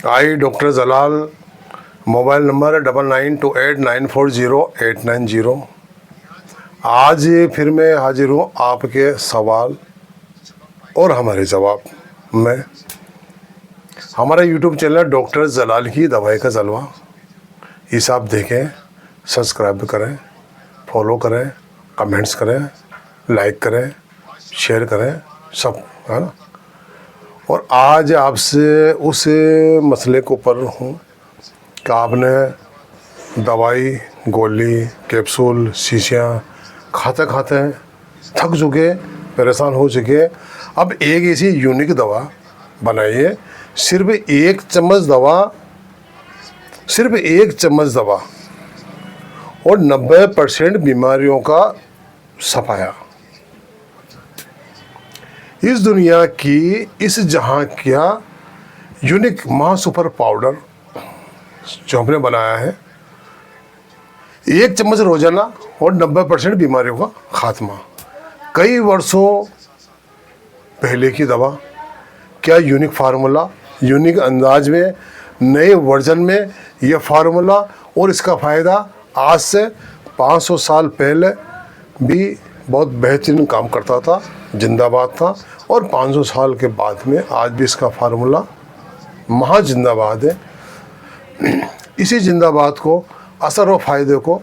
आई doctor जलाल, mobile number 9928940890। आज फिर मैं हाजिर हूँ आपके सवाल और हमारे जवाब में। हमारा यूट्यूब चैनल डॉक्टर जलाल की दवाई का जलवा, इसे आप देखें, सब्सक्राइब करें, फॉलो करें, कमेंट्स करें, लाइक करें, शेयर करें, सब है ना। और आज आपसे उस मसले को ऊपर हूँ कि आपने दवाई, गोली, कैप्सूल, शीशियाँ खाते खाते थक चुके, परेशान हो चुके। अब एक ऐसी यूनिक दवा बनाइए, सिर्फ एक चम्मच दवा और 90% बीमारियों का सफाया। इस दुनिया की, इस जहां का यूनिक महा सुपर पाउडर जो हमने बनाया है, एक चम्मच रोजाना और 90% बीमारियों का खात्मा। कई वर्षों पहले की दवा, क्या यूनिक फार्मूला, यूनिक अंदाज में, नए वर्जन में यह फार्मूला और इसका फ़ायदा आज से 500 साल पहले भी बहुत बेहतरीन काम करता था, जिंदाबाद था। और 500 साल के बाद में आज भी इसका फार्मूला महा जिंदाबाद है। इसी जिंदाबाद को, असर और फ़ायदे को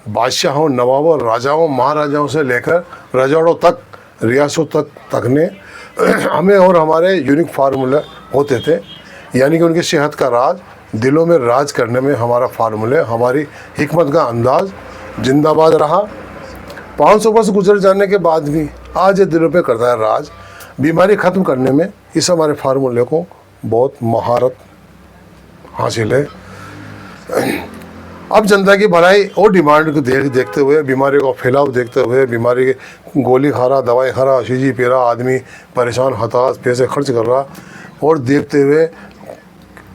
बादशाहों, नवाबों, राजाओं, महाराजाओं से लेकर रजवाड़ों तक, रियासतों तक ने हमें और हमारे यूनिक फार्मूले होते थे। यानी कि उनकी सेहत का राज, दिलों में राज करने में हमारा फार्मूले, हमारी हिकमत का अंदाज जिंदाबाद रहा। 500 वर्ष गुजर जाने के बाद भी आज ये दिलों पे करता है राज। बीमारी ख़त्म करने में इस हमारे फार्मूले को बहुत महारत हासिल है। अब जनता की भलाई और डिमांड को देखते हुए, बीमारी का फैलाव देखते हुए, बीमारी की गोली खा रहा, दवाई खा रहा, शीशी पी रहा आदमी, परेशान, हताश, पैसे खर्च कर रहा, और देखते हुए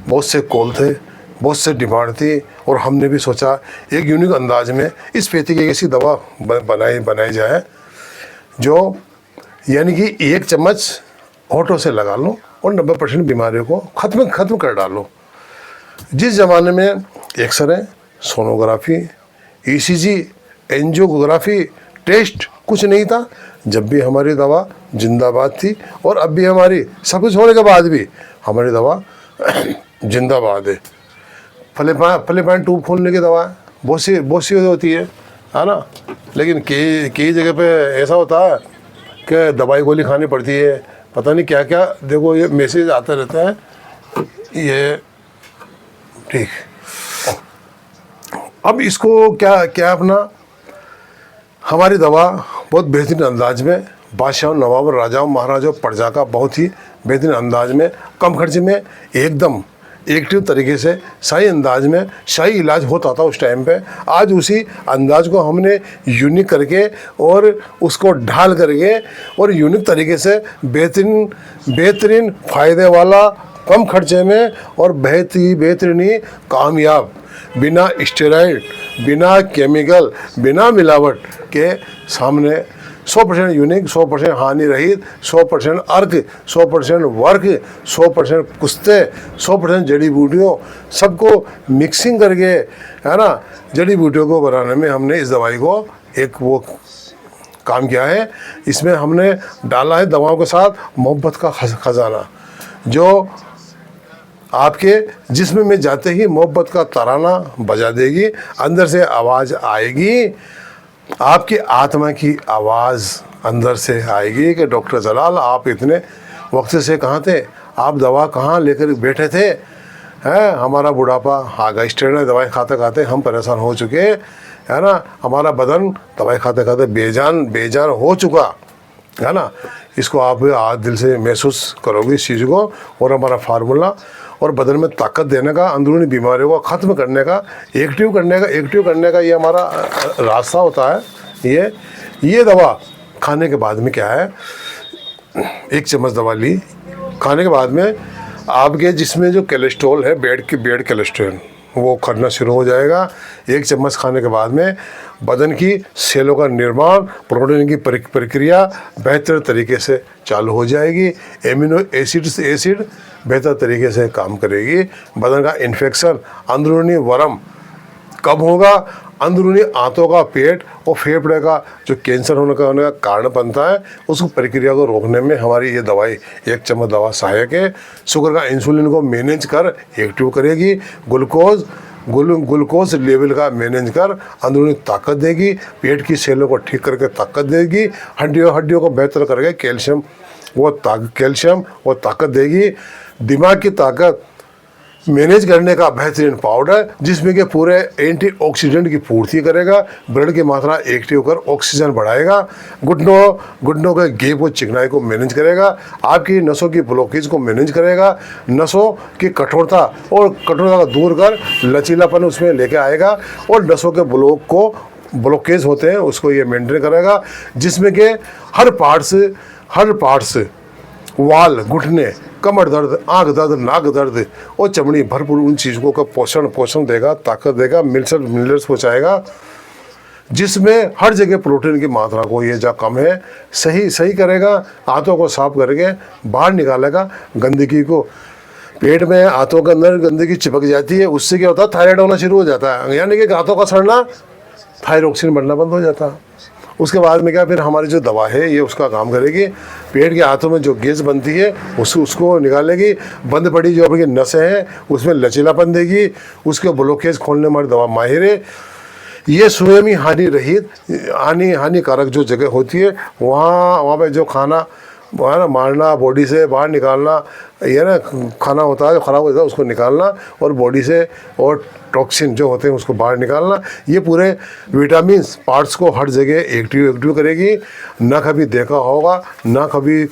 बहुत से कॉल थे, बहुत से डिमांड थी। और हमने भी सोचा एक यूनिक अंदाज में इस पैथी की ऐसी दवा बनाई जाए जो, यानी कि एक चम्मच होठों से लगा लो और 90% बीमारियों को ख़त्म कर डालो। जिस ज़माने में X-ray, sonography, ECG, angiography, test कुछ नहीं था, जब भी हमारी दवा जिंदाबाद थी। और अब भी हमारी, सब कुछ होने के बाद भी हमारी दवा जिंदाबाद है। फलेपान ट्यूब खोलने की दवा बहुत सी होती है ना। लेकिन कई जगह पे ऐसा होता है कि दवाई गोली खानी पड़ती है, पता नहीं क्या क्या। देखो ये मैसेज आता रहता है, ये ठीक। अब इसको क्या अपना, हमारी दवा बहुत बेहतरीन अंदाज में, बादशाहों, नवाब, राजाओं, महाराजाओं, प्रजा का बहुत ही बेहतरीन अंदाज में, कम खर्च में, एकदम एक्टिव तरीके से, सही अंदाज में, सही इलाज होता था उस टाइम पे। आज उसी अंदाज को हमने यूनिक करके और उसको ढाल करके और यूनिक तरीके से बेहतरीन फ़ायदे वाला, कम खर्चे में और बेहतरीन कामयाब, बिना स्टेरॉइड, बिना केमिकल, बिना मिलावट के सामने 100% यूनिक, 100% हानि रहित, 100% अर्क, 100% वर्क, 100% कुश्ते, 100% जड़ी बूटियों, सबको मिक्सिंग करके, है ना, जड़ी बूटियों को बनाने में हमने इस दवाई को एक वो काम किया है। इसमें हमने डाला है दवाओं के साथ मोहब्बत का खजाना, जो आपके जिस्म में जाते ही मोहब्बत का तराना बजा देगी, अंदर से आवाज़ आएगी, आपकी आत्मा की आवाज़ अंदर से आएगी कि डॉक्टर जलाल आप इतने वक्त से कहाँ थे, आप दवा कहाँ लेकर बैठे थे, हैं, हमारा बुढ़ापा आ गया, स्टेरॉइड दवाई खाते खाते हम परेशान हो चुके, है ना, हमारा बदन दवाई खाते खाते बेजान हो चुका है ना। इसको आप आज दिल से महसूस करोगे इस चीज़ को। और हमारा फार्मूला और बदन में ताकत देने का, अंदरूनी बीमारियों को ख़त्म करने का, एक्टिव करने का ये हमारा रास्ता होता है। ये दवा खाने के बाद में क्या है, एक चम्मच दवा ली, खाने के बाद में आपके जिसमें जो कोलेस्ट्रॉल है, बेड कोलेस्ट्रॉल वो करना शुरू हो जाएगा। 1 चम्मच खाने के बाद में बदन की सेलों का निर्माण, प्रोटीन की प्रक्रिया बेहतर तरीके से चालू हो जाएगी। एमिनो एसिड बेहतर तरीके से काम करेगी। बदन का इन्फेक्शन, अंदरूनी वर्म कब होगा? अंदरूनी आंतों का पेट और फेफड़े का जो कैंसर होने का कारण बनता है, उस प्रक्रिया को रोकने में हमारी ये दवाई 1 चम्मच दवा सहायक है। शुगर का इंसुलिन को मैनेज कर एक्टिव करेगी। ग्लूकोज लेवल का मैनेज कर अंदरूनी ताकत देगी। पेट की सेलों को ठीक करके ताकत देगी। हड्डियों को बेहतर करके कैल्शियम वो ताकत देगी। दिमाग की ताकत मैनेज करने का बेहतरीन पाउडर, जिसमें कि पूरे एंटीऑक्सीडेंट की पूर्ति करेगा। ब्लड की मात्रा एक्टिव कर ऑक्सीजन बढ़ाएगा। घुटनों के गैप और चिकनाई को मैनेज करेगा। आपकी नसों की ब्लॉकेज को मैनेज करेगा। नसों की कठोरता को दूर कर लचीलापन उसमें लेके आएगा। और नसों के ब्लॉकेज होते हैं उसको ये मेंटेन करेगा, जिसमें कि हर पार्ट्स वाल, घुटने, कमर दर्द, आंख दर्द, नाक दर्द और चमड़ी भरपूर उन चीज़ों का पोषण देगा, ताकत देगा, मिनरल्स पहुँचाएगा, जिसमें हर जगह प्रोटीन की मात्रा को ये जो कम है सही करेगा। हाथों को साफ करके बाहर निकालेगा गंदगी को। पेट में हाथों के अंदर गंदगी चिपक जाती है, उससे क्या होता है? थायराइड होना शुरू हो जाता है, यानी कि हाथों का सड़ना, थायरॉक्सिन बढ़ना बंद हो जाता है। उसके बाद में क्या, फिर हमारी जो दवा है ये उसका काम करेगी। पेट के हाथों में जो गैस बनती है उसको निकालेगी। बंद पड़ी जो अपनी नसें हैं उसमें लचीलापन देगी। उसके ब्लॉकेज खोलने में हमारी दवा माहिर है। ये स्वयं ही हानिकारक जो जगह होती है वहाँ पे जो खाना है ना, मारना, बॉडी से बाहर निकालना, ये ना खाना होता है जो ख़राब होता है उसको निकालना, और बॉडी से और टॉक्सिन जो होते हैं उसको बाहर निकालना। ये पूरे विटामिन्स पार्ट्स को हर जगह एक्टिव करेगी। ना कभी देखा होगा, ना कभी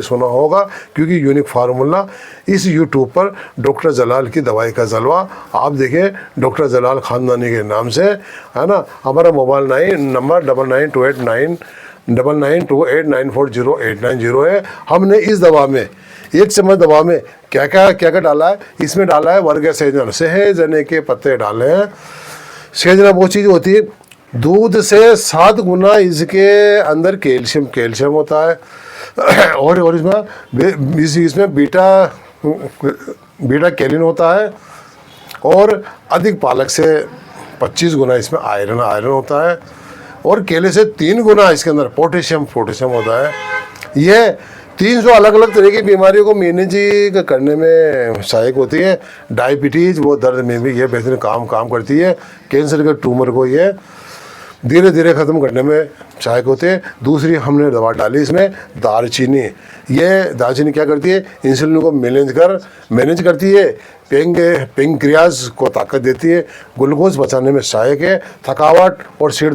सुना होगा, क्योंकि यूनिक फार्मूला इस यूट्यूब पर डॉक्टर जलाल की दवाई का जलवा आप देखें, डॉक्टर जलाल खानदानी के नाम से, है ना। हमारा मोबाइल नंबर 9928940890 है। हमने इस दवा में 1 चम्मच दवा में क्या क्या डाला है? इसमें डाला है वर्ग सहजने के पत्ते डाले हैं। सहजना वो चीज़ होती है, दूध से 7 गुना इसके अंदर कैल्शियम होता है। और इसमें बीटा कैलिन होता है। और अधिक पालक से 25 गुना इसमें आयरन होता है। और केले से 3 गुना इसके अंदर पोटेशियम होता है। ये 300 अलग अलग तरह की बीमारियों को मैनेज करने में सहायक होती है। डायबिटीज़ वो दर्द में भी ये बेहतरीन काम करती है। कैंसर के ट्यूमर को ये धीरे धीरे ख़त्म करने में सहायक होते हैं। दूसरी हमने दवा डाली इसमें दालचीनी। ये दालचीनी क्या करती है? इंसुलिन को मैनेज करती है। पेंक्रियाज को ताकत देती है। ग्लूकोज बचाने में सहायक है। थकावट और सिर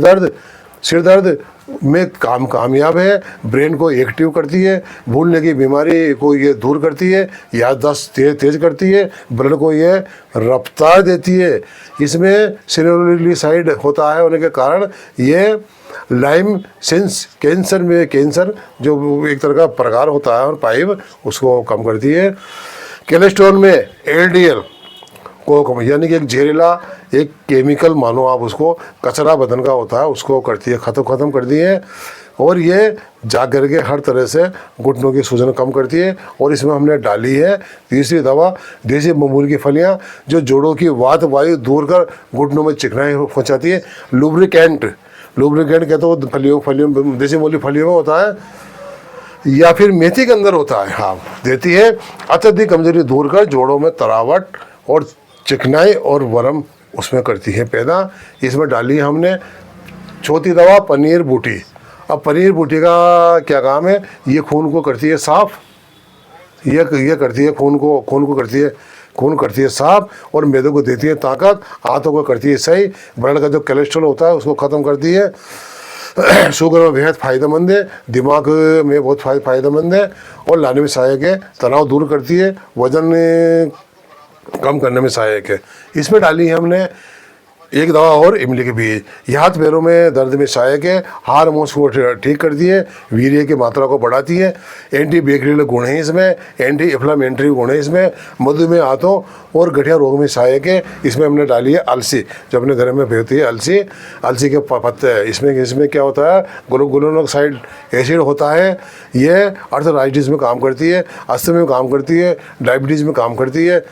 दर्द में कामयाब है। ब्रेन को एक्टिव करती है। भूलने की बीमारी को ये दूर करती है। याददाश्त तेज करती है। ब्लड को ये रफ्तार देती है। इसमें सिनेरोलिसाइड होता है होने के कारण ये लाइम कैंसर जो एक तरह का प्रकार होता है और पाइप उसको कम करती है। कोलेस्ट्रॉल में LDL को कम, यानी कि एक जहरीला एक केमिकल मानो आप उसको, कचरा बदन का होता है, उसको करती है ख़त्म करती है। और ये जाकर के हर तरह से घुटनों की सूजन कम करती है। और इसमें हमने डाली है तीसरी दवा देसी बबूल की फलियां, जो जोड़ों की वात वायु दूर कर घुटनों में चिकनाई पहुँचाती है। लुब्रिकेंट कहते हो फलियों देसी बबूल की फलियों में होता है, या फिर मेथी के अंदर होता है। हाँ, देती है अत्यधिक कमजोरी दूर कर, जोड़ों में तरावट और चिकनाई और वर्म उसमें करती है पैदा। इसमें डाली हमने चौथी दवा पनीर बूटी। अब पनीर बूटी का क्या काम है? ये खून को करती है साफ। ये करती है खून करती है साफ और मैदे को देती है ताकत। हाथों को करती है सही। ब्लड का जो कोलेस्ट्रॉल होता है उसको ख़त्म करती है। शुगर में बेहद फ़ायदेमंद है। दिमाग में बहुत फ़ायदेमंद है और लाने में सहायक है। तनाव दूर करती है। वजन कम करने में सहायक है। इसमें डाली है हमने एक दवा और इमली के बीज, ये हाथ पैरों में दर्द में सहायक है, हार्मोन्स को ठीक करती है, वीर्य की मात्रा को बढ़ाती है, एंटी बैक्टीरियल गुण है इसमें, एंटी इन्फ्लामेटरी गुण है इसमें, मधुमेह, आंतों और गठिया रोग में सहायक है। इसमें हमने डाली है अलसी, जो अपने घर में होती है अलसी, अलसी के पत्ते है इसमें क्या होता है, ग्लूकोनोसाइड एसिड होता है, ये अर्थराइटिस में काम करती है, अस्थमा में काम करती है, डायबिटीज़ में काम करती है,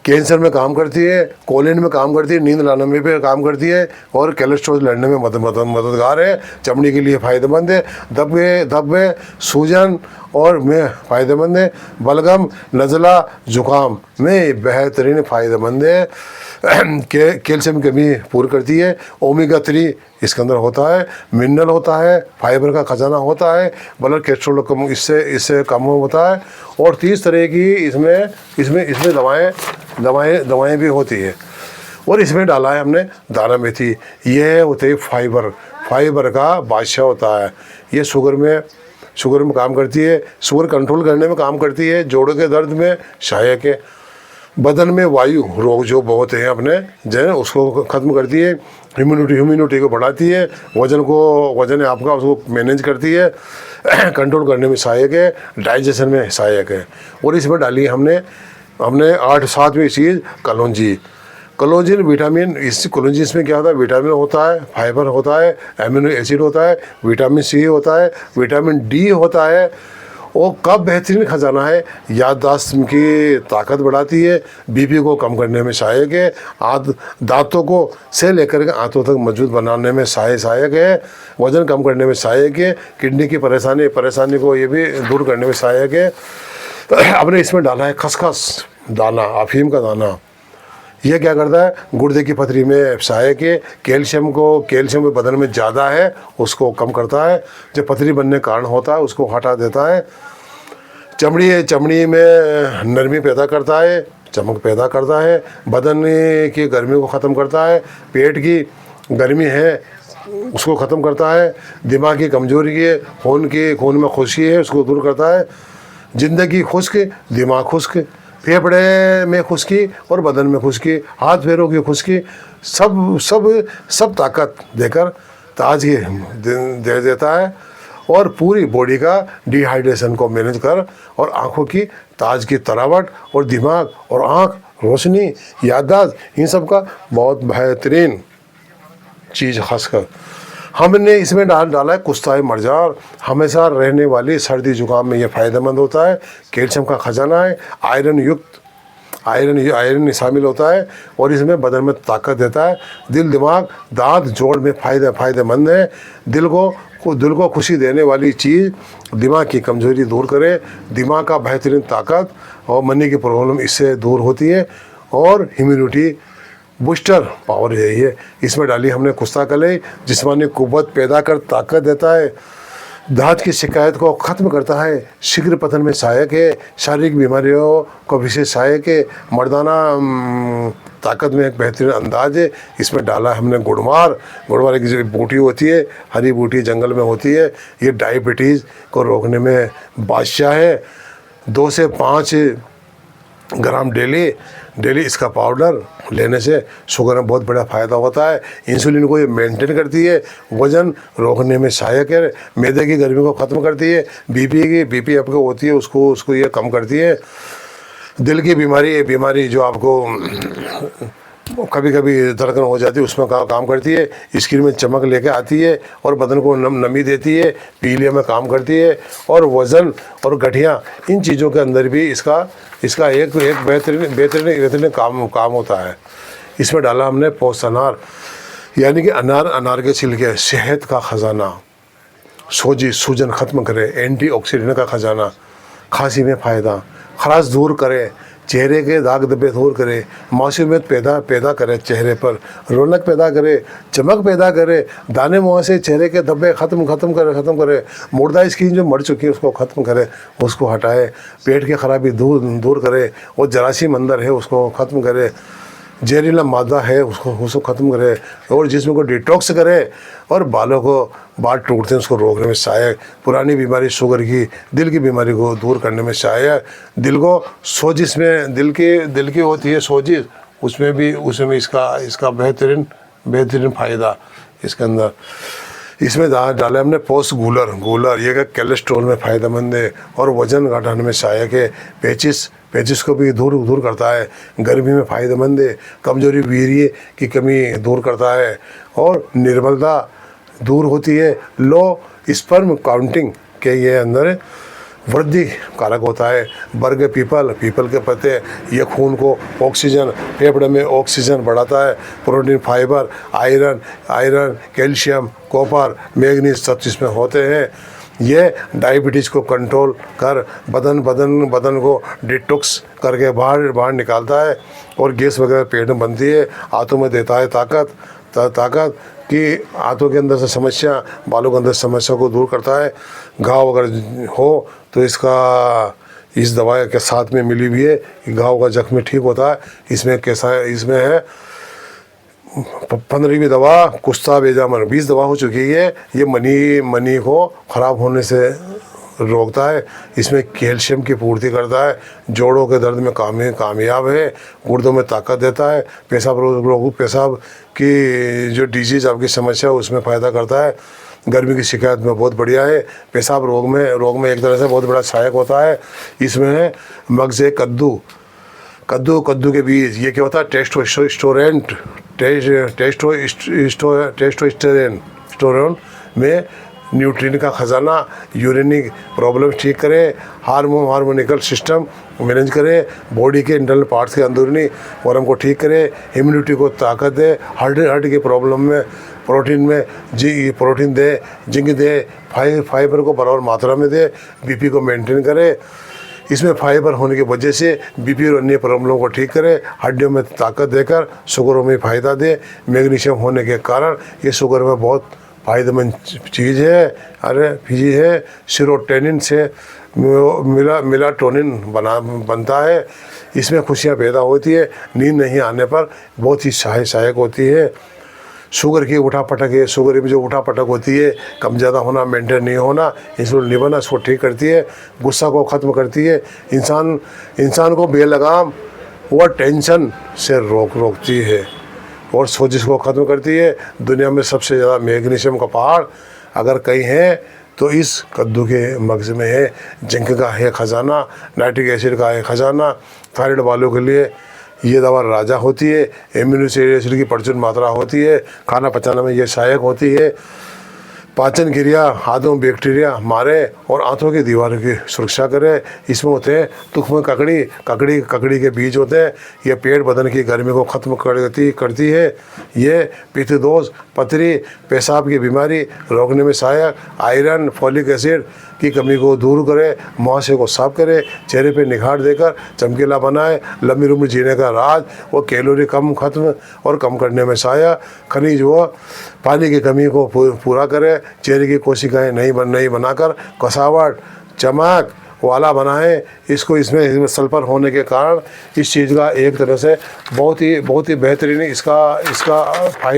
कैंसर में काम करती है, कोलिन में काम करती है, नींद लाने में भी काम करती है और कोलेस्ट्रॉल लड़ने में मददगार है, चमड़ी के लिए फ़ायदेमंद है, धब्बे सूजन और में फ़ायदेमंद है, बलगम नज़ला जुकाम में बेहतरीन फ़ायदेमंद है, कैल्शियम की कमी पूरी करती है, ओमेगा 3 इसके अंदर होता है, मिनरल होता है, फाइबर का खजाना होता है, ब्लड कोलेस्ट्रॉल कम इससे कम होता है और 30 तरह की इसमें दवाएं भी होती है। और इसमें डाला है हमने दाना मेथी, ये होते है फाइबर का बादशाह होता है, ये शुगर में काम करती है, शुगर कंट्रोल करने में काम करती है, जोड़ों के दर्द में सहायक है, बदन में वायु रोग जो बहुत हैं अपने जो है उसको ख़त्म करती है, ह्यूमिनिटी को बढ़ाती है, वजन है आपका उसको मैनेज करती है, कंट्रोल करने में सहायक है, डाइजेशन में सहायक है। और इसमें डाली है हमने 8-7वीं चीज़ कलौंजी विटामिन, कलौंजी इसमें क्या होता है, विटामिन होता है, फाइबर होता है, एमिनो एसिड होता है, विटामिन सी होता है, विटामिन डी होता है और कब बेहतरीन खजाना है, याददाश्त की ताकत बढ़ाती है, बीपी को कम करने में सहायक है, दांतों को से लेकर के आंतों तक मजबूत बनाने में सहायक है, वजन कम करने में सहायक है, किडनी की परेशानी को ये भी दूर करने में सहायक है। तो आपने इसमें डाला है खसखस दाना, अफीम का दाना, यह क्या करता है, गुर्दे की पथरी में सहायक है, कैल्शियम बदन में ज़्यादा है उसको कम करता है, जो पथरी बनने का कारण होता है उसको हटा देता है, चमड़ी में नरमी पैदा करता है, चमक पैदा करता है, बदन की गर्मी को ख़त्म करता है, पेट की गर्मी है उसको ख़त्म करता है, दिमाग की कमजोरी है, खून में खुश्की है उसको दूर करता है, ज़िंदगी खुश्क, दिमाग खुश्क, फेफड़े में खुश्की और बदन में खुश्की, हाथ पैरों की खुश्की, सब ताकत देकर ताजगी दे देता है और पूरी बॉडी का डिहाइड्रेशन को मैनेज कर और आँखों की ताजगी, तरावट और दिमाग और आँख रोशनी, याददाश्त, इन सब का बहुत बेहतरीन चीज़ खासकर हमने इसमें डाला है कुस्ताए मरजार, हमेशा रहने वाली सर्दी जुकाम में ये फ़ायदेमंद होता है, कैल्शियम का खजाना है, आयरन शामिल होता है और इसमें बदन में ताकत देता है, दिल दिमाग दांत जोड़ में फ़ायदेमंद है, दिल को खुशी देने वाली चीज़, दिमाग की कमजोरी दूर करे, दिमाग का बेहतरीन ताकत और मनी की प्रॉब्लम इससे दूर होती है और इम्यूनिटी बूस्टर पावर यही है। इसमें डाली हमने कुस्ता कलई, जिस्मानी कुव्वत पैदा कर ताकत देता है, दांत की शिकायत को ख़त्म करता है, शीघ्र पतन में सहायक है, शारीरिक बीमारियों को विशेष सहायक है, मर्दाना ताकत में एक बेहतरीन अंदाज है। इसमें डाला है हमने गुड़मार की जो बूटी होती है, हरी बूटी जंगल में होती है, ये डायबिटीज़ को रोकने में बादशाह है। 2 से 5 ग्राम डेली इसका पाउडर लेने से शुगर में बहुत बड़ा फ़ायदा होता है, इंसुलिन को ये मेंटेन करती है, वज़न रोकने में सहायक है, मैदे की गर्मी को ख़त्म करती है, बीपी आपको होती है उसको ये कम करती है, दिल की बीमारी जो आपको कभी धड़कन हो जाती है उसमें काम करती है, स्किन में चमक लेके आती है और बदन को नमी देती है, पीलिया में काम करती है और वज़न और गठिया इन चीज़ों के अंदर भी इसका एक बेहतरीन काम होता है। इसमें डाला हमने पोस्त अनार, यानी कि अनार के छिलके, सेहत का ख़जाना, सूजन ख़त्म करे, एंटीऑक्सीडेंट का ख़जाना, खांसी में फ़ायदा, खराश दूर करे, चेहरे के दाग धब्बे दूर करे, मासूमियत पैदा करे, चेहरे पर रौनक पैदा करे, चमक पैदा करे, दाने मुँह से चेहरे के धब्बे ख़त्म करे, मुर्दा स्किन जो मर चुकी है उसको ख़त्म करे, उसको हटाए, पेट की खराबी दूर करे और जरासीम अंदर है उसको ख़त्म करे, जहरीला मादा है उसको ख़त्म करे और जिस्म को डिटॉक्स करे और बाल टूटते हैं उसको रोकने में सहायक, पुरानी बीमारी शुगर की, दिल की बीमारी को दूर करने में सहायक, दिल को सोजिश में दिल की होती है सोजिश उसमें भी इसका बेहतरीन फ़ायदा इसके अंदर। इसमें डाला हमने पोस्ट गूलर, ये कोलेस्ट्रॉल में फ़ायदेमंद है और वज़न घटाने में सहायक है। पेचिस को भी दूर करता है, गर्मी में फ़ायदेमंद है, कमजोरी वीर्य की कमी दूर करता है और निर्बलता दूर होती है। लो स्पर्म काउंटिंग के ये अंदर वृद्धि कारक होता है। बर्ग पीपल के पत्ते ये खून को ऑक्सीजन, फेफड़े में ऑक्सीजन बढ़ाता है। Protein, fibre, iron, calcium, copper, manganese सब इसमें होते हैं। ये डायबिटीज़ को कंट्रोल कर बदन को डिटॉक्स करके बाहर निकालता है और गैस वगैरह पेट में बनती है। हाथों में देता है ताकत कि हाथों के अंदर से समस्या, बालों के अंदर समस्या को दूर करता है। घाव अगर हो तो इस दवा के साथ में मिली हुई है कि घाव का जख्म ठीक होता है। इसमें कैसा है, इसमें है 15वीं दवा कुस्ता बेजामन, 20 दवा हो चुकी है। ये मनी को ख़राब होने से रोकता है। इसमें कैल्शियम की पूर्ति करता है। जोड़ों के दर्द में कामयाब है। गुर्दों में ताकत देता है। पेशाब की जो डिजीज़ आपकी समस्या है उसमें फ़ायदा करता है। गर्मी की शिकायत में बहुत बढ़िया है। पेशाब रोग में एक तरह से बहुत बड़ा सहायक होता है। इसमें है मगज़ कद्दू के बीज, ये क्या होता है, टेस्टोस्टेरोन में न्यूट्रिएंट का ख़जाना, यूरिनिक प्रॉब्लम ठीक करे, हार्मोनिकल सिस्टम मैनेज करे, बॉडी के इंटरनल पार्ट्स के अंदरूनी वर्म को ठीक करे, इम्यूनिटी को ताकत दे, हार्ट के प्रॉब्लम में प्रोटीन दे, जिंक दे, फाइबर को बराबर मात्रा में दे, बीपी को मेंटेन करे। इसमें फाइबर होने की वजह से बीपी और अन्य प्रॉब्लम को ठीक करे, हड्डियों में ताकत देकर शुगरों में फ़ायदा दे। मैग्नीशियम होने के कारण ये शुगर में बहुत फ़ायदेमंद चीज़ है। सेरोटोनिन से मेलाटोनिन बनता है। इसमें खुशियाँ पैदा होती है। नींद नहीं आने पर बहुत ही सहायक होती है। शुगर की उठापटक है, शुगर में जो उठापटक होती है, कम ज़्यादा होना, मेंटेन नहीं होना, इंसुलिन नहीं बनना, इसको ठीक करती है। गुस्सा को ख़त्म करती है। इंसान को बेलगाम और टेंशन से रोकती है और सोजिश को ख़त्म करती है। दुनिया में सबसे ज़्यादा मैग्नीशियम का पहाड़ अगर कहीं है तो इस कद्दू के मगज़ में है। जिंक का है ख़जाना, नाइट्रिक एसिड का है ख़जाना। थायराइड वालों के लिए ये दवा राजा होती है। इम्यूनिटी एसिड की प्रचुर मात्रा होती है। खाना पचाने में ये सहायक होती है। पाचन क्रिया, हाथों में बैक्टीरिया मारे और आंतों की दीवार की सुरक्षा करे। इसमें होते हैं तुख्म ककड़ी के बीज होते हैं। ये पेट बदन की गर्मी को ख़त्म करती है। ये पित्त दोष, पथरी, पेशाब की बीमारी रोकने में सहायक। आयरन, फॉलिक एसिड की कमी को दूर करे, मुहासे को साफ करे, चेहरे पे निखार देकर चमकीला बनाए, लंबी उम्र जीने का राज। वो कैलोरी कम करने में सहायक। खनिज व पानी की कमी को पूरा करे, चेहरे की कोशिकाएं नई बनाकर कसावट, चमक वाला बनाए। इसमें सल्फर होने के कारण इस चीज़ का एक तरह से बहुत ही बेहतरीन इसका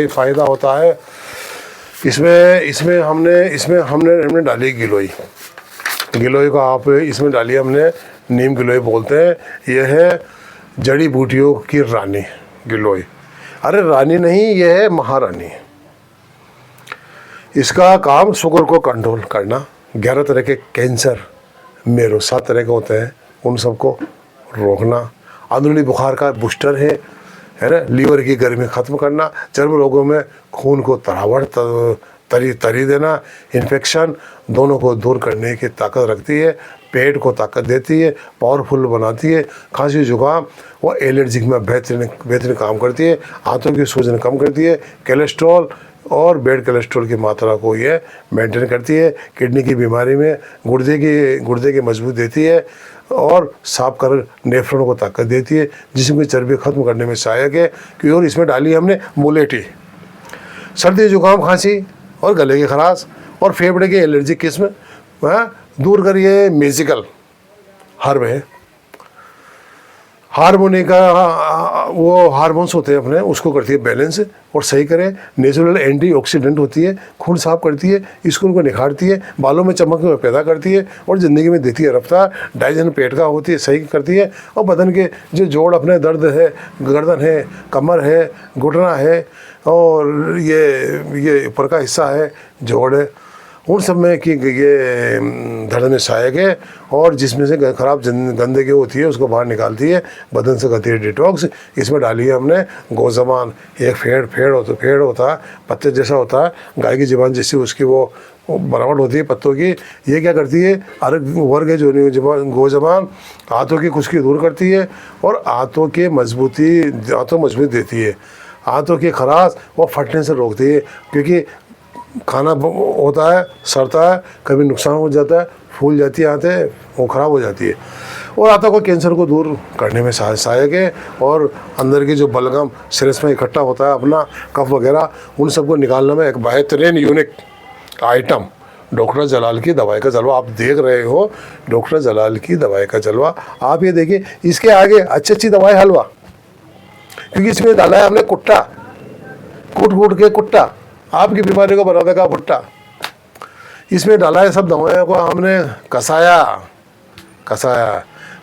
फ़ायदा होता है। इसमें हमने डाली गिलोई को आप इसमें डाली हमने नीम गिलोई बोलते हैं। यह है जड़ी बूटियों की रानी गिलोई। अरे रानी नहीं, यह है महारानी। इसका काम शुगर को कंट्रोल करना, 11 तरह के कैंसर में 7 तरह के होते हैं, उन सबको रोकना, अंदरूनी बुखार का बूस्टर है ना, लीवर की गर्मी ख़त्म करना, चर्म रोगों में खून को तरी देना, इन्फेक्शन दोनों को दूर करने की ताकत रखती है, पेट को ताकत देती है, पावरफुल बनाती है, खांसी जुकाम वो एलर्जिक में बेहतरीन काम करती है, हाथों की सूजन कम करती है, कोलेस्ट्रॉल और बैड कोलेस्ट्रॉल की मात्रा को ये मेंटेन करती है, किडनी की बीमारी में गुर्दे की मजबूत देती है और साफ कर नेफ्रॉन को ताकत देती है, जिसम की चर्बी खत्म करने में सहायक है। क्योंकि और इसमें डाली हमने मुलेठी, सर्दी जुकाम खांसी और गले की खराश और फेफड़े की एलर्जी किस्म दूर करिए। म्यूजिकल हर्ब है, वो हार्मोन्स होते हैं अपने, उसको करती है बैलेंस और सही करे। नेचुरल एंटीऑक्सीडेंट होती है, खून साफ करती है, स्किन को निखारती है, बालों में चमक पैदा करती है और ज़िंदगी में देती है रफ्तार। डाइजेशन पेट का होती है, सही करती है। और बदन के जो जोड़ अपने दर्द है, गर्दन है, कमर है, घुटना है और ये ऊपर का हिस्सा है, जोड़ है, उन सब में कि ये धड़ में सहायक है और जिसमें से खराब गंदगी होती है उसको बाहर निकालती है, बदन से करती है डिटॉक्स। इसमें डाली है हमने गोजमान, एक फेड़ होता है, पत्ते जैसा होता है, गाय की ज़ुबान जैसी उसकी वो बनावट होती है पत्तों की। ये क्या करती है, अर्घ वर्ग है जो गोजमान, हाथों की खुश्की दूर करती है और हाथों मजबूती देती है। हाथों की खराश और फटने से रोकती है, क्योंकि खाना होता है, सड़ता है, कभी नुकसान हो जाता है, फूल जाती है आंतें, वो ख़राब हो जाती है। और आंतों को कैंसर को दूर करने में सहायक है। और अंदर की जो बलगम सिरस में इकट्ठा होता है अपना कफ वगैरह, उन सबको निकालने में एक बेहतरीन यूनिक आइटम डॉक्टर जलाल की दवाई का जलवा। आप देख रहे हो डॉक्टर जलाल की दवाई का जलवा। आप ये देखिए, इसके आगे अच्छी दवाई हलवा, क्योंकि इसमें डाला है हमने कुट्टा, कूट के कुट्टा, आपकी बीमारी को बना देगा भुट्टा। इसमें डाला है सब दवाइयों को हमने कसाया,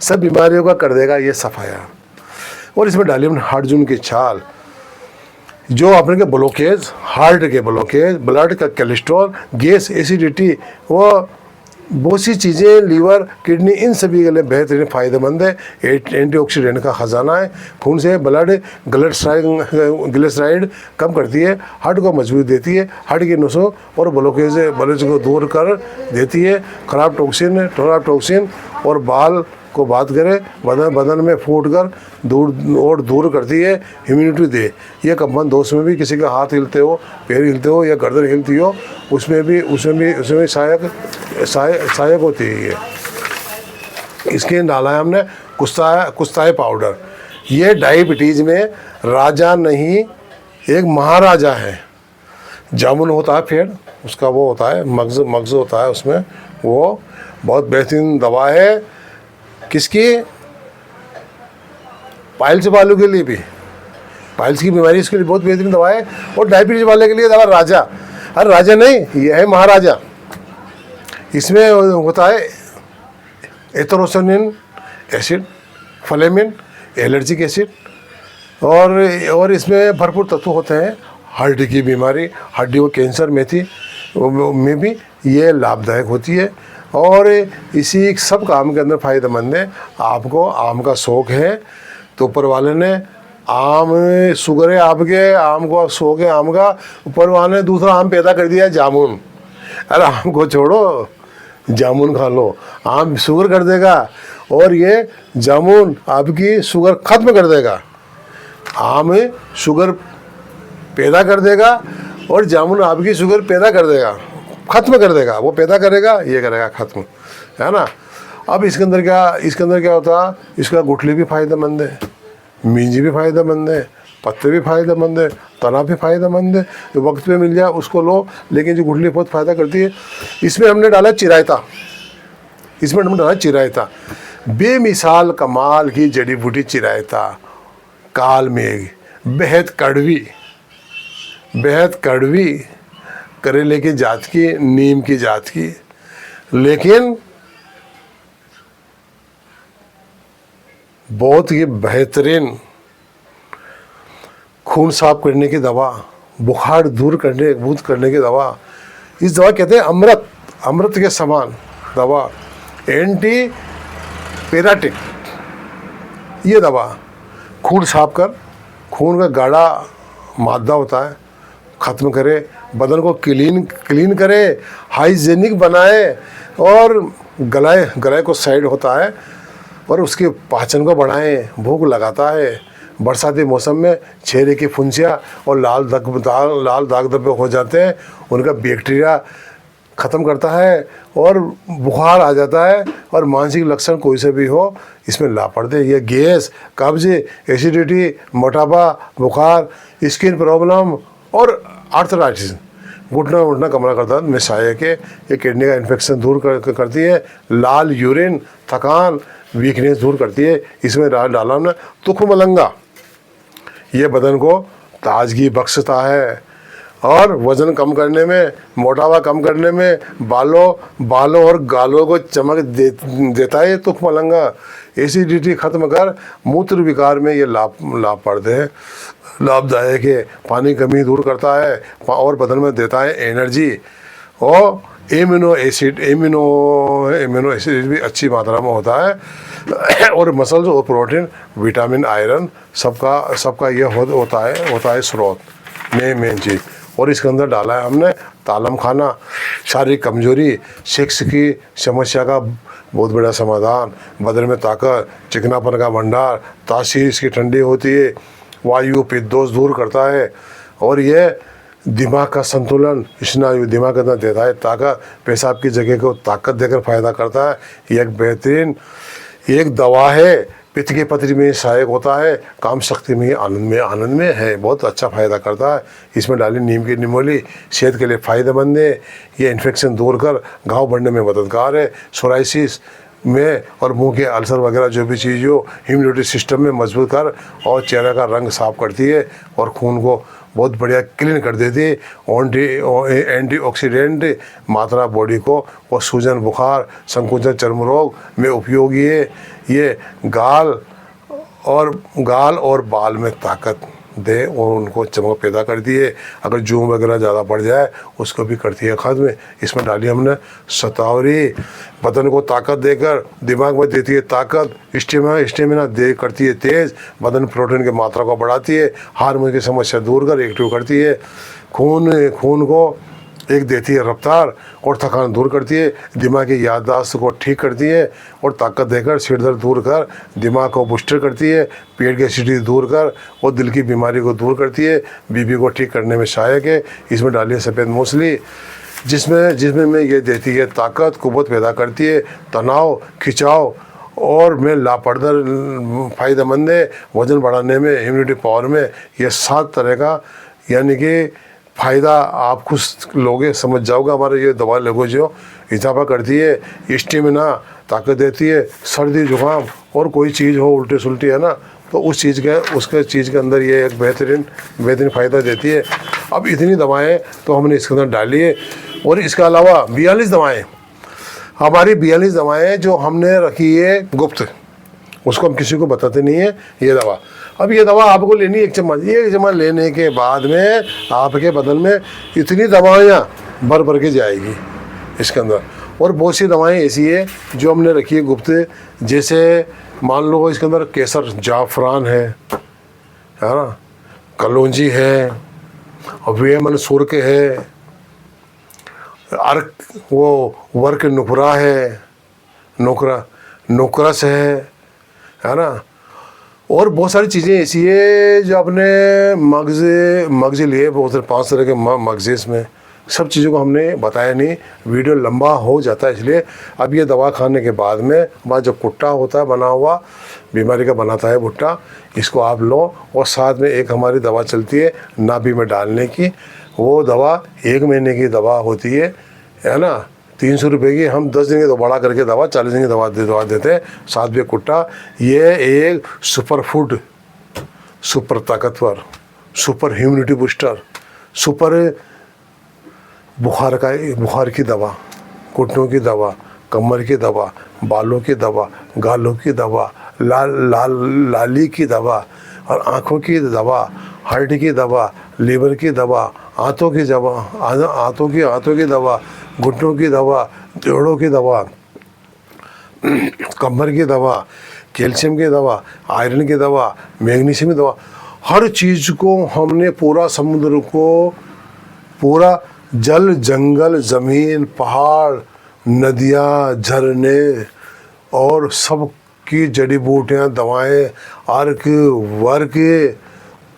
सब बीमारियों का कर देगा ये सफाया। और इसमें डाली हमने हार्ट की छाल, जो अपने के ब्लॉकेज, हार्ट के ब्लॉकेज, ब्लड का कोलेस्ट्रॉल, गैस, एसिडिटी, वो बहुत सी चीज़ें, लीवर, किडनी, इन सभी के लिए बेहतरीन फ़ायदेमंद है। एंटीऑक्सीडेंट का ख़जाना है। खून से ब्लड ग्लिसराइड कम करती है, हार्ट को मजबूत देती है, हार्ट की नसों और ब्लॉकेज को दूर कर देती है। खराब टॉक्सिन और बाल को बात करें, बदन में फूट कर दूर करती है, इम्यूनिटी दे। ये कंपन दोष में भी, किसी का हाथ हिलते हो, पैर हिलते हो या गर्दन हिलती हो, उसमें भी सहायक होती है। ये इसके डाला है हमने कुस्ताए पाउडर। ये डायबिटीज़ में राजा नहीं, एक महाराजा है। जामुन होता है पेड़, उसका वो होता है मगज़ होता है उसमें, वो बहुत बेहतरीन दवा है। किसकी? पाइल्स वालों के लिए भी, पाइल्स की बीमारी, इसके लिए बहुत बेहतरीन दवा है। और डायबिटीज वाले के लिए दवा राजा, अरे राजा नहीं, ये है महाराजा। इसमें होता है एथेरोसाइनिन एसिड, फ्लेमिन, एलर्जिक एसिड, और इसमें भरपूर तत्व होते हैं। हड्डी की बीमारी, हड्डी को कैंसर में भी ये लाभदायक होती है। और इसी सब काम के अंदर फ़ायदेमंद है। आपको आम का शौक़ है तो ऊपर वाले ने आम, शुगर है आपके, आम को शौक़ है आम का, ऊपर वाले ने दूसरा आम पैदा कर दिया, जामुन। अरे आम को छोड़ो, जामुन खा लो, आम शुगर कर देगा और ये जामुन आपकी शुगर ख़त्म कर देगा। आम शुगर पैदा कर देगा और जामुन आपकी शुगर पैदा कर देगा, ख़त्म कर देगा। वो पैदा करेगा, ये करेगा ख़त्म, है ना। अब इसके अंदर क्या होता है, इसका गुठली भी फ़ायदेमंद है, मिंजी भी फ़ायदेमंद है, पत्ते भी फ़ायदेमंद है, तना भी फ़ायदेमंद है। जो वक्त पे मिल जाए उसको लो, लेकिन जो गुठली बहुत फ़ायदा करती है। इसमें हमने डाला चिरायता, बेमिसाल कमाल की जड़ी बूटी चिरायता, काल मेघ, बेहद कड़वी, करेले की जात की, नीम की जात की, लेकिन बहुत ही बेहतरीन खून साफ करने की दवा, बुखार दूर करने की दवा। इस दवा कहते हैं अमृत के समान दवा, एंटी पैराटिक। ये दवा खून साफ कर, खून का गाढ़ा मादा होता है, ख़त्म करे, बदन को क्लीन करे, हाइजेनिक बनाए और गलाए को साइड होता है और उसके पाचन को बढ़ाए, भूख लगाता है। बरसाती मौसम में चेहरे की फुंसियाँ और लाल दाग धब्बे हो जाते हैं, उनका बैक्टीरिया ख़त्म करता है और बुखार आ जाता है। और मानसिक लक्षण कोई से भी हो, इसमें लापरवाही, ये गैस, कब्ज, एसिडिटी, मोटापा, बुखार, स्किन प्रॉब्लम और आर्थराइटिस, घुटना कमरा करता है, सहायक है। ये किडनी का इन्फेक्शन दूर करती है, लाल यूरिन, थकान, वीकनेस दूर करती है। इसमें डाला हमने तुख मलंगा, ये बदन को ताजगी बख्शता है और वज़न कम करने में, मोटापा कम करने में, बालों और गालों को चमक देता है। तुख मलंगा एसिडिटी ख़त्म कर मूत्र विकार में ये लाभदायक है। पानी कमी दूर करता है और बदन में देता है एनर्जी। और एमिनो एसिड भी अच्छी मात्रा में होता है। और मसल्स और प्रोटीन, विटामिन, आयरन सबका ये होता है स्रोत मेन चीज़। और इसके अंदर डाला है हमने तालम खाना, शारीरिक कमजोरी, सेक्स की समस्या का बहुत बड़ा समाधान, बदन में ताकत, चिकनापन का भंडार, तासीर इसकी ठंडी होती है, वायु पित्त दोष दूर करता है। और ये दिमाग का संतुलन, स्नायु दिमाग के अंदर देता है ताकत, पेशाब की जगह को ताकत देकर फायदा करता है। ये एक बेहतरीन एक दवा है, पित्त के पथरी में सहायक होता है, काम शक्ति में आनंद में है, बहुत अच्छा फायदा करता है। इसमें डाली नीम की निमोली, सेहत के लिए फ़ायदेमंद है। ये इन्फेक्शन दूर कर घाव बढ़ने में मददगार है। सोराइसिस में और मुंह के अल्सर वगैरह जो भी चीज़ हो, इम्यूनिटी सिस्टम में मजबूत कर और चेहरे का रंग साफ करती है और खून को बहुत बढ़िया क्लीन कर देती है। एंटीऑक्सीडेंट मात्रा बॉडी को और सूजन, बुखार, संकुचन, चर्म रोग में उपयोगी है। ये गाल और बाल में ताकत दे और उनको चमक पैदा करती है। अगर जूं वगैरह ज़्यादा बढ़ जाए उसको भी करती है खत्म। इसमें डाली हमने शतावरी, बदन को ताकत देकर दिमाग में देती है ताकत, स्टेमिना दे करती है तेज़, बदन प्रोटीन की मात्रा को बढ़ाती है, हार्मोन की समस्या दूर कर एक्टिव करती है, खून को एक देती है रफ्तार और थकान दूर करती है, दिमाग की याददाश्त को ठीक करती है और ताकत देकर सिर दर्द दूर कर दिमाग को बूस्टर करती है, पेट की एसिडिटी दूर कर और दिल की बीमारी को दूर करती है, बीपी को ठीक करने में सहायक है। इसमें डालिए सफ़ेद मूसली, जिसमें ये देती है ताकत, कुव्वत पैदा करती है, तनाव, खिंचाव और में लापरवाही फ़ायदेमंद है, वज़न बढ़ाने में, इम्यूनिटी पावर में। यह 7 तरह का यानी कि फ़ायदा आप खुद लोगे समझ जाओगे। हमारे ये दवा लोगों जो इजाफा करती है, स्टेमिना ताकत देती है, सर्दी जुकाम और कोई चीज़ हो उल्टी सुल्टी है ना, तो उसके चीज़ के अंदर ये एक बेहतरीन फ़ायदा देती है। अब इतनी दवाएं तो हमने इसके अंदर डाली है। और इसके अलावा 42 दवाएँ, हमारी 42 दवाएँ जो हमने रखी है गुप्त, उसको हम किसी को बताते नहीं है ये दवा। अब ये दवा आपको लेनी है 1 चम्मच लेने के बाद में आपके बदन में इतनी दवाइयाँ भर के जाएगी इसके अंदर। और बहुत सी दवाएं ऐसी है जो हमने रखी है गुप्त, जैसे मान लो इसके अंदर केसर, जाफरान है ना, कलौंजी है, वेमन सुर्क है, वर्क नुकरा है, नोकरस है ना, और बहुत सारी चीज़ें ऐसी है जो अपने मगज़ लिए, बहुत सारे 5 तरह के मगज़ इसमें। सब चीज़ों को हमने बताया नहीं, वीडियो लंबा हो जाता है इसलिए। अब ये दवा खाने के बाद में जो कुट्टा होता है बना हुआ, बीमारी का बनाता है भुट्टा, इसको आप लो। और साथ में एक हमारी दवा चलती है नाभि में डालने की, वो दवा 1 महीने की दवा होती है ना, 300 रुपये की। हम 10 दिन की तो बड़ा करके दवा 40 दिन की दवा देते हैं। साथ में कुट्टा, ये एक सुपर फूड, सुपर ताकतवर, सुपर इम्यूनिटी बूस्टर, सुपर बुखार की दवा, घुटनों की दवा, कमर की दवा, बालों की दवा, गालों की दवा, लाली की दवा और आँखों की दवा, हार्ट की दवा, लीवर की दवा, आंतों की दवा, घुटनों की दवा, जोड़ों की दवा, कमर की दवा, कैल्शियम की दवा, आयरन की दवा, मैग्नीशियम की दवा, हर चीज़ को हमने पूरा समुद्र को, पूरा जल, जंगल, ज़मीन, पहाड़, नदियाँ, झरने और सब की जड़ी बूटियाँ, दवाएं, अर्क वर्क,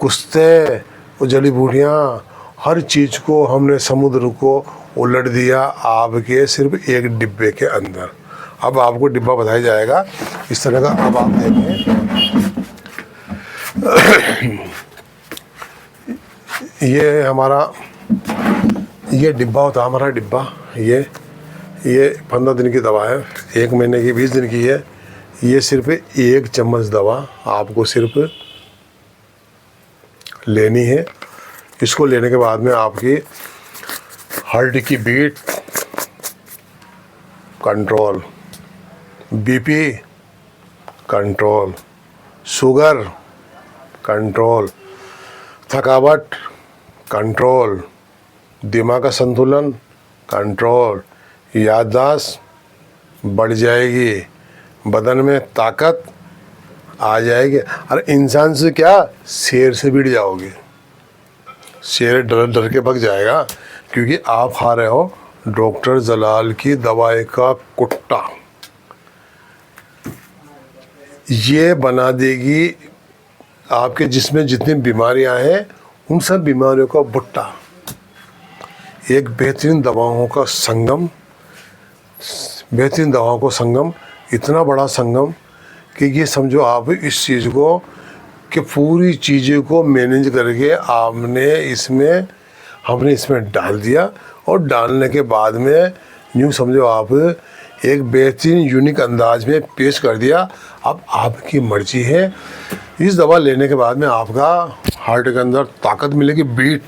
कुश्ते और जड़ी बूटियाँ, हर चीज़ को हमने समुद्र को उलट दिया आपके सिर्फ एक डिब्बे के अंदर। अब आपको डिब्बा बताया जाएगा इस तरह का। अब आप देखें, ये हमारा ये डिब्बा होता है, हमारा डिब्बा। ये 15 दिन की दवा है, 1 महीने की, 20 दिन की है। ये सिर्फ 1 चम्मच दवा आपको सिर्फ लेनी है। इसको लेने के बाद में आपकी हार्ट की beat control, BP control, sugar control, थकावट कंट्रोल, दिमाग का संतुलन कंट्रोल, याददाश्त बढ़ जाएगी, बदन में ताकत आ जाएगी। और इंसान से क्या, शेर से भिड़ जाओगे। शेर डर डर के भग जाएगा, क्योंकि आप खा रहे हो डॉक्टर जलाल की दवाई का कुट्टा। ये बना देगी आपके जिस्म में जितनी बीमारियां हैं उन सब बीमारियों का भुट्टा। एक बेहतरीन दवाओं का संगम, बेहतरीन दवाओं का संगम, इतना बड़ा संगम कि ये समझो आप इस चीज़ को कि पूरी चीज़ों को मैनेज करके हमने इसमें डाल दिया। और डालने के बाद में यूँ समझो आप एक बेहतरीन यूनिक अंदाज में पेश कर दिया। अब आपकी मर्जी है। इस दवा लेने के बाद में आपका हार्ट के अंदर ताकत मिलेगी, बीट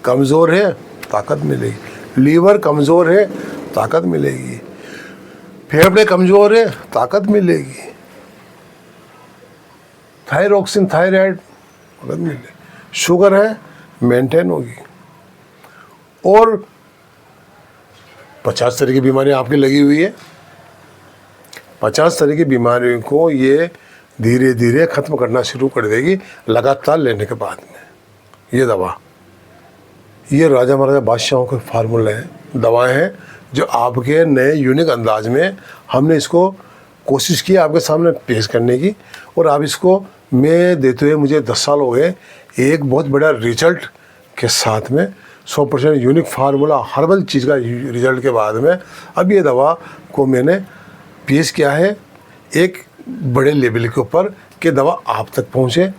कमज़ोर है ताकत मिलेगी, लीवर कमज़ोर है ताकत मिलेगी, फेफड़े कमज़ोर है ताकत मिलेगी, थायरॉक्सिन थायराइड ताकत मिलेगी, शुगर है मेंटेन होगी। और 50 तरह की बीमारियाँ आपकी लगी हुई है। 50 तरह की बीमारियों को ये धीरे धीरे ख़त्म करना शुरू कर देगी लगातार लेने के बाद में। ये दवा, ये राजा महाराजा बादशाहों के फार्मूले हैं, दवाएं हैं जो आपके नए यूनिक अंदाज में हमने इसको कोशिश की आपके सामने पेश करने की। और आप इसको मैं देते हुए मुझे 10 साल हो गए, एक बहुत बड़ा रिजल्ट के साथ में 100% यूनिक फार्मूला हर्बल चीज़ का रिजल्ट के बाद में अब ये दवा को मैंने पेश किया है एक बड़े लेवल के ऊपर कि दवा आप तक पहुँचे।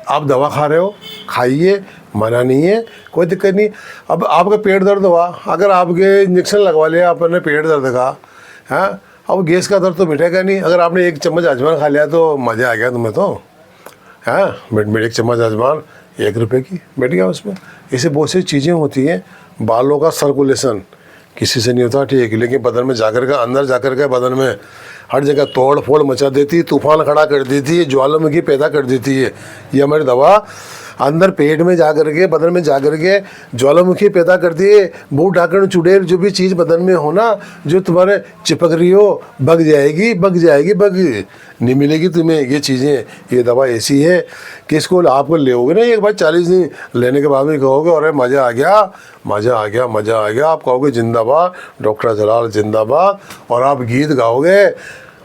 आप दवा खा रहे हो, खाइए, मना नहीं है, कोई दिक्कत नहीं। अब आपका पेट दर्द हुआ, अगर आपके इंजेक्शन लगवा लिया आपने पेट दर्द का, हाँ, अब गैस का दर्द तो मिटेगा नहीं। अगर आपने 1 चम्मच अजवाइन खा लिया तो मज़ा आ गया तुम्हें तो, हाँ, मिट 1 चम्मच अजवाइन 1 रुपये की बैठ गया उसमें। ऐसे बहुत सी चीज़ें होती हैं। बालों का सर्कुलेशन किसी से नहीं होता ठीक, लेकिन बदन में जाकर के अंदर जाकर के बदन में हर जगह तोड़ फोड़ मचा देती, तूफान खड़ा कर देती है, ज्वालामुखी पैदा कर देती है। ये हमारी दवा अंदर पेट में जा कर के बदन में जा कर के ज्वालामुखी पैदा करती है। बूढ़ ढाकन चुड़ैल जो भी चीज़ बदन में हो ना, जो तुम्हारे चिपक रही हो, बग जाएगी, बग नहीं मिलेगी तुम्हें ये चीज़ें। ये दवा ऐसी है कि इसको आपको लेओगे ना एक बार 40 दिन लेने के बाद में कहोगे अरे मज़ा आ गया, मज़ा आ गया, मज़ा आ गया। आप कहोगे जिंदाबाद डॉक्टर जलाल जिंदाबाद, और आप गीत गाओगे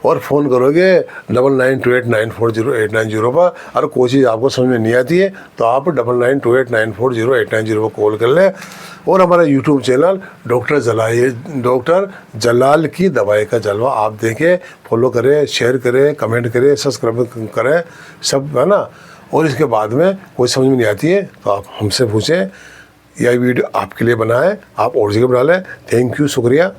और फ़ोन करोगे 9928940890 पर। और कोई चीज़ आपको समझ में नहीं आती है तो आप 9928940890 पर कॉल कर लें। और हमारा यूट्यूब चैनल डॉक्टर जलाल की दवाई का जलवा आप देखें, फॉलो करें, शेयर करें, कमेंट करें, सब्सक्राइब करें, सब है ना। और इसके बाद में कोई समझ में नहीं आती है तो आप हमसे पूछें। यह वीडियो आपके लिए बना है, आप और जगह बना लें। थैंक यू, शुक्रिया।